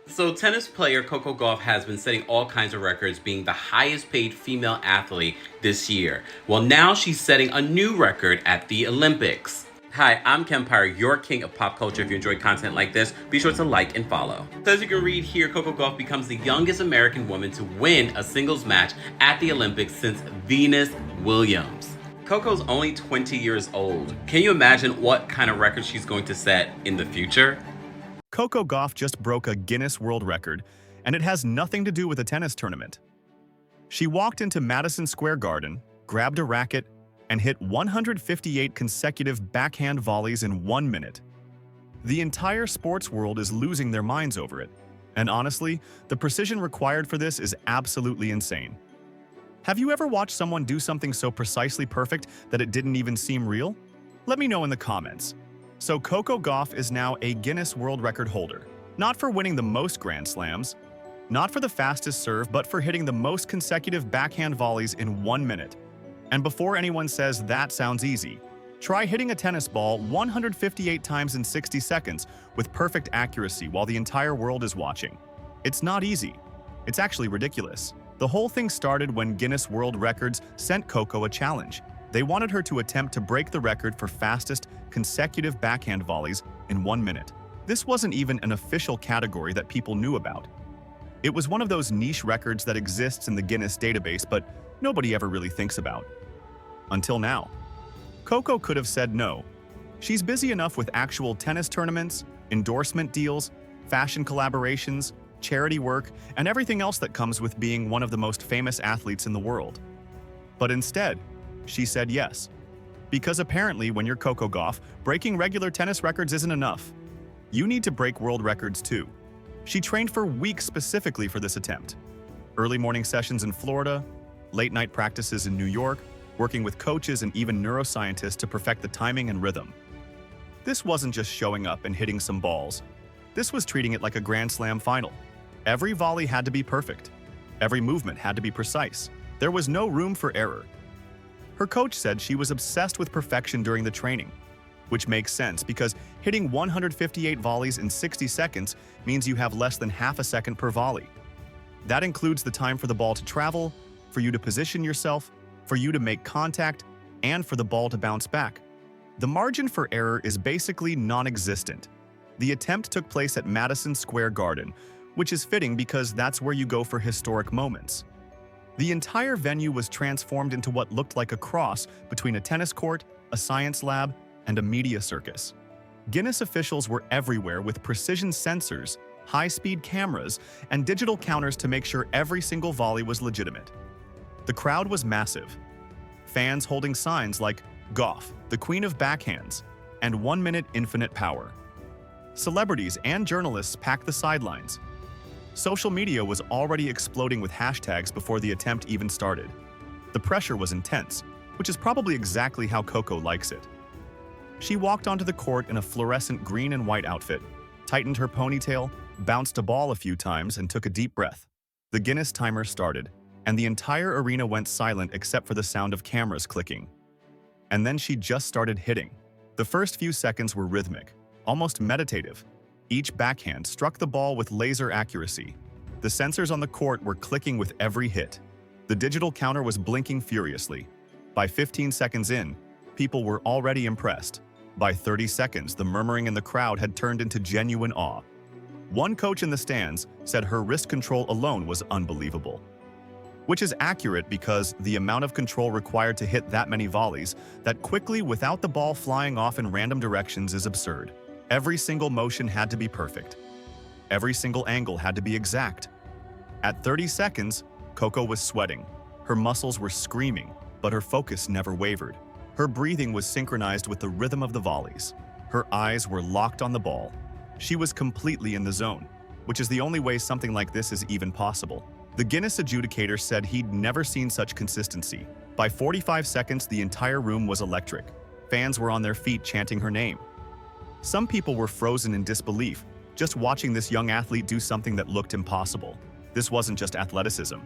So, tennis player Coco Gauff has been setting all kinds of records, being the highest paid female athlete this year. Well, now she's setting a new record at the Olympics. Hi, I'm Kempire, your king of pop culture. If you enjoy content like this, be sure to like and follow. So as you can read here, Coco Gauff becomes the youngest American woman to win a singles match at the Olympics since Venus Williams. Coco's only 20 years old. Can you imagine what kind of record she's going to set in the future? Coco Gauff just broke a Guinness World Record, and it has nothing to do with a tennis tournament. She walked into Madison Square Garden, grabbed a racket, and hit 158 consecutive backhand volleys in 1 minute. The entire sports world is losing their minds over it, and honestly, the precision required for this is absolutely insane. Have you ever watched someone do something so precisely perfect that it didn't even seem real? Let me know in the comments. So Coco Gauff is now a Guinness World Record holder, not for winning the most Grand Slams, not for the fastest serve, but for hitting the most consecutive backhand volleys in 1 minute. And before anyone says that sounds easy, try hitting a tennis ball 158 times in 60 seconds with perfect accuracy while the entire world is watching. It's not easy. It's actually ridiculous. The whole thing started when Guinness World Records sent Coco a challenge. They wanted her to attempt to break the record for fastest consecutive backhand volleys in 1 minute. This wasn't even an official category that people knew about. It was one of those niche records that exists in the Guinness database, but nobody ever really thinks about. Until now. Coco could have said no. She's busy enough with actual tennis tournaments, endorsement deals, fashion collaborations, charity work, and everything else that comes with being one of the most famous athletes in the world. But instead, she said yes. Because apparently when you're Coco Gauff, breaking regular tennis records isn't enough. You need to break world records too. She trained for weeks specifically for this attempt. Early morning sessions in Florida, late night practices in New York, working with coaches and even neuroscientists to perfect the timing and rhythm. This wasn't just showing up and hitting some balls. This was treating it like a Grand Slam final. Every volley had to be perfect. Every movement had to be precise. There was no room for error. Her coach said she was obsessed with perfection during the training, which makes sense because hitting 158 volleys in 60 seconds means you have less than half a second per volley. That includes the time for the ball to travel, for you to position yourself, for you to make contact, and for the ball to bounce back. The margin for error is basically non-existent. The attempt took place at Madison Square Garden, which is fitting because that's where you go for historic moments. The entire venue was transformed into what looked like a cross between a tennis court, a science lab, and a media circus. Guinness officials were everywhere with precision sensors, high-speed cameras, and digital counters to make sure every single volley was legitimate. The crowd was massive. Fans holding signs like "Gauff, the Queen of Backhands," and 1 minute infinite power. Celebrities and journalists packed the sidelines. Social media was already exploding with hashtags before the attempt even started. The pressure was intense, which is probably exactly how Coco likes it. She walked onto the court in a fluorescent green and white outfit, tightened her ponytail, bounced a ball a few times, and took a deep breath. The Guinness timer started, and the entire arena went silent except for the sound of cameras clicking. And then she just started hitting. The first few seconds were rhythmic, almost meditative. Each backhand struck the ball with laser accuracy. The sensors on the court were clicking with every hit. The digital counter was blinking furiously. By 15 seconds in, people were already impressed. By 30 seconds, the murmuring in the crowd had turned into genuine awe. One coach in the stands said her wrist control alone was unbelievable. Which is accurate because the amount of control required to hit that many volleys that quickly without the ball flying off in random directions is absurd. Every single motion had to be perfect. Every single angle had to be exact. At 30 seconds, Coco was sweating. Her muscles were screaming, but her focus never wavered. Her breathing was synchronized with the rhythm of the volleys. Her eyes were locked on the ball. She was completely in the zone, which is the only way something like this is even possible. The Guinness adjudicator said he'd never seen such consistency. By 45 seconds, the entire room was electric. Fans were on their feet chanting her name. Some people were frozen in disbelief, just watching this young athlete do something that looked impossible. This wasn't just athleticism.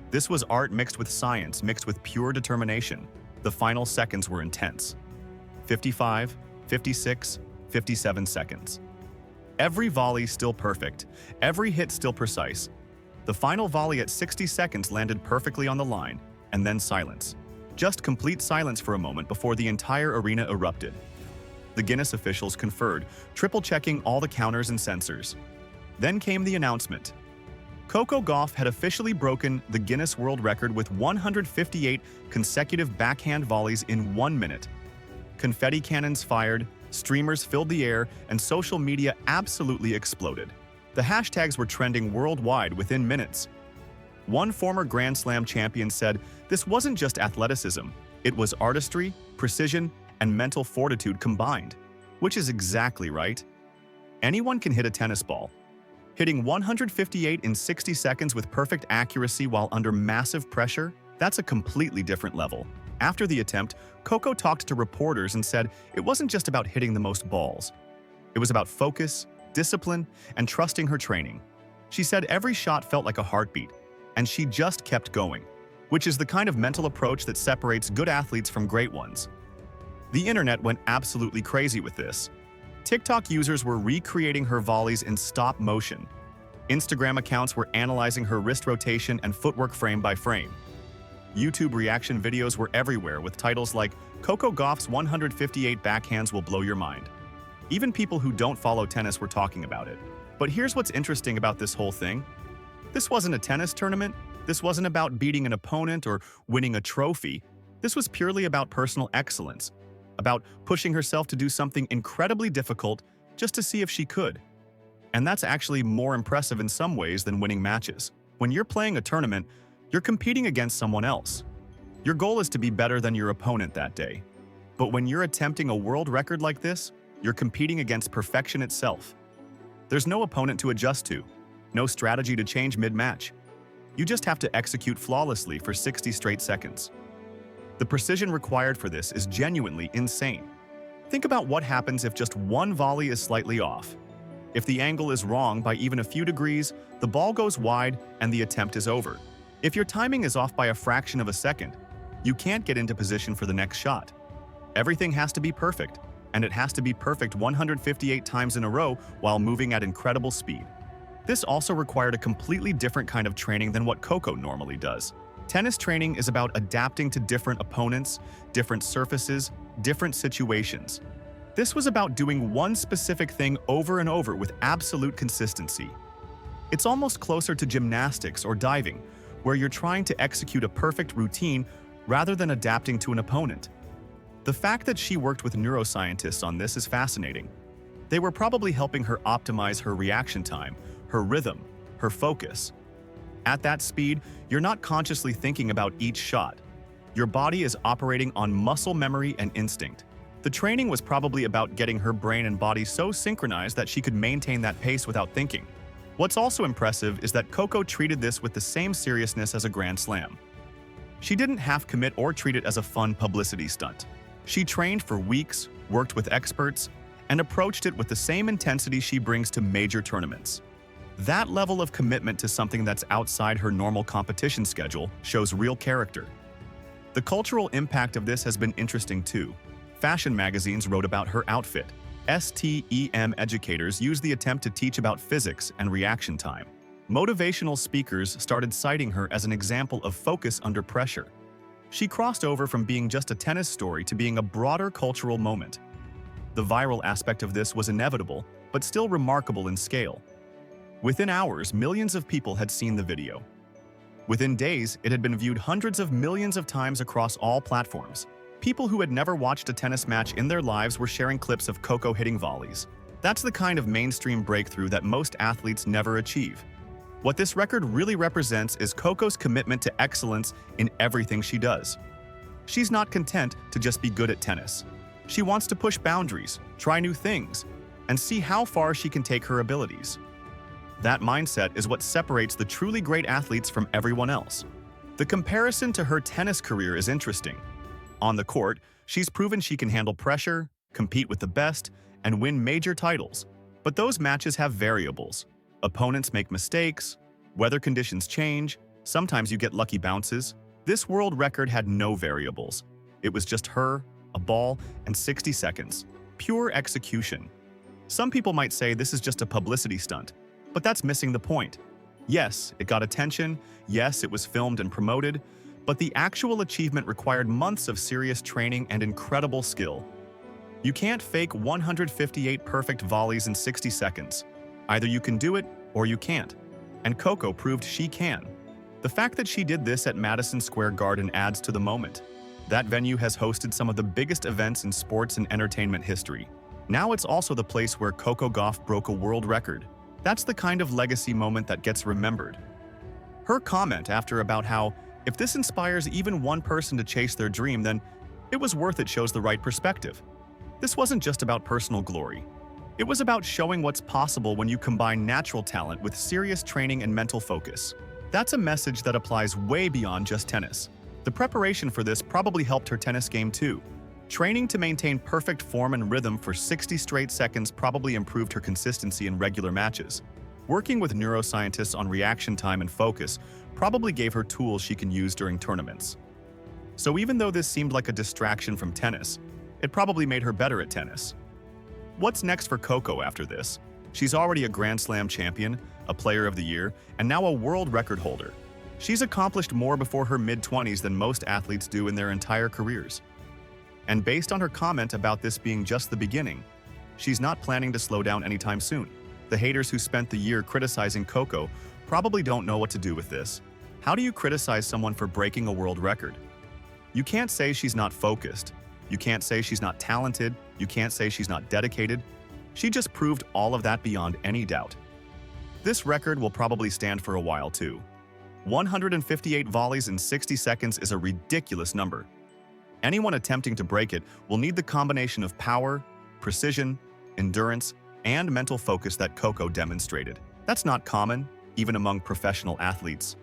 This was art mixed with science, mixed with pure determination. The final seconds were intense. 55, 56, 57 seconds. Every volley still perfect, every hit still precise. The final volley at 60 seconds landed perfectly on the line, and then silence. Just complete silence for a moment before the entire arena erupted. The Guinness officials conferred, triple-checking all the counters and sensors. Then came the announcement. Coco Gauff had officially broken the Guinness World Record with 158 consecutive backhand volleys in 1 minute. Confetti cannons fired, streamers filled the air, and social media absolutely exploded. The hashtags were trending worldwide within minutes. One former Grand Slam champion said this wasn't just athleticism, it was artistry, precision, and mental fortitude combined. Which is exactly right. Anyone can hit a tennis ball. Hitting 158 in 60 seconds with perfect accuracy while under massive pressure, that's a completely different level. After the attempt, Coco talked to reporters and said it wasn't just about hitting the most balls. It was about focus, discipline, and trusting her training. She said every shot felt like a heartbeat, and she just kept going, which is the kind of mental approach that separates good athletes from great ones. The internet went absolutely crazy with this. TikTok users were recreating her volleys in stop motion. Instagram accounts were analyzing her wrist rotation and footwork frame by frame. YouTube reaction videos were everywhere with titles like Coco Gauff's 158 backhands will blow your mind. Even people who don't follow tennis were talking about it. But here's what's interesting about this whole thing. This wasn't a tennis tournament. This wasn't about beating an opponent or winning a trophy. This was purely about personal excellence, about pushing herself to do something incredibly difficult just to see if she could. And that's actually more impressive in some ways than winning matches. When you're playing a tournament, you're competing against someone else. Your goal is to be better than your opponent that day. But when you're attempting a world record like this, you're competing against perfection itself. There's no opponent to adjust to, no strategy to change mid-match. You just have to execute flawlessly for 60 straight seconds. The precision required for this is genuinely insane. Think about what happens if just one volley is slightly off. If the angle is wrong by even a few degrees, the ball goes wide and the attempt is over. If your timing is off by a fraction of a second, you can't get into position for the next shot. Everything has to be perfect, and it has to be perfect 158 times in a row while moving at incredible speed. This also required a completely different kind of training than what Coco normally does. Tennis training is about adapting to different opponents, different surfaces, different situations. This was about doing one specific thing over and over with absolute consistency. It's almost closer to gymnastics or diving, where you're trying to execute a perfect routine rather than adapting to an opponent. The fact that she worked with neuroscientists on this is fascinating. They were probably helping her optimize her reaction time, her rhythm, her focus. At that speed, you're not consciously thinking about each shot. Your body is operating on muscle memory and instinct. The training was probably about getting her brain and body so synchronized that she could maintain that pace without thinking. What's also impressive is that Coco treated this with the same seriousness as a Grand Slam. She didn't half commit or treat it as a fun publicity stunt. She trained for weeks, worked with experts, and approached it with the same intensity she brings to major tournaments. That level of commitment to something that's outside her normal competition schedule shows real character. The cultural impact of this has been interesting too. Fashion magazines wrote about her outfit. STEM educators used the attempt to teach about physics and reaction time. Motivational speakers started citing her as an example of focus under pressure. She crossed over from being just a tennis story to being a broader cultural moment. The viral aspect of this was inevitable, but still remarkable in scale. Within hours, millions of people had seen the video. Within days, it had been viewed hundreds of millions of times across all platforms. People who had never watched a tennis match in their lives were sharing clips of Coco hitting volleys. That's the kind of mainstream breakthrough that most athletes never achieve. What this record really represents is Coco's commitment to excellence in everything she does. She's not content to just be good at tennis. She wants to push boundaries, try new things, and see how far she can take her abilities. That mindset is what separates the truly great athletes from everyone else. The comparison to her tennis career is interesting. On the court, she's proven she can handle pressure, compete with the best, and win major titles. But those matches have variables. Opponents make mistakes, weather conditions change, sometimes you get lucky bounces. This world record had no variables. It was just her, a ball, and 60 seconds. Pure execution. Some people might say this is just a publicity stunt, but that's missing the point. Yes, it got attention, yes, it was filmed and promoted, but the actual achievement required months of serious training and incredible skill. You can't fake 158 perfect volleys in 60 seconds. Either you can do it, or you can't. And Coco proved she can. The fact that she did this at Madison Square Garden adds to the moment. That venue has hosted some of the biggest events in sports and entertainment history. Now it's also the place where Coco Gauff broke a world record. That's the kind of legacy moment that gets remembered. Her comment after about how, if this inspires even one person to chase their dream, then it was worth it shows the right perspective. This wasn't just about personal glory. It was about showing what's possible when you combine natural talent with serious training and mental focus. That's a message that applies way beyond just tennis. The preparation for this probably helped her tennis game too. Training to maintain perfect form and rhythm for 60 straight seconds probably improved her consistency in regular matches. Working with neuroscientists on reaction time and focus probably gave her tools she can use during tournaments. So even though this seemed like a distraction from tennis, it probably made her better at tennis. What's next for Coco after this? She's already a Grand Slam champion, a Player of the Year, and now a world record holder. She's accomplished more before her mid-20s than most athletes do in their entire careers. And based on her comment about this being just the beginning, she's not planning to slow down anytime soon. The haters who spent the year criticizing Coco probably don't know what to do with this. How do you criticize someone for breaking a world record? You can't say she's not focused. You can't say she's not talented. You can't say she's not dedicated. She just proved all of that beyond any doubt. This record will probably stand for a while too. 158 volleys in 60 seconds is a ridiculous number. Anyone attempting to break it will need the combination of power, precision, endurance, and mental focus that Coco demonstrated. That's not common, even among professional athletes.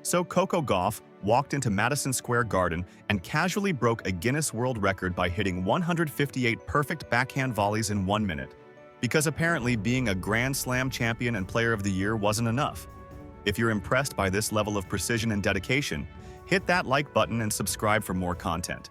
So Coco Gauff walked into Madison Square Garden and casually broke a Guinness World Record by hitting 158 perfect backhand volleys in 1 minute. Because apparently being a Grand Slam champion and Player of the Year wasn't enough. If you're impressed by this level of precision and dedication, hit that like button and subscribe for more content.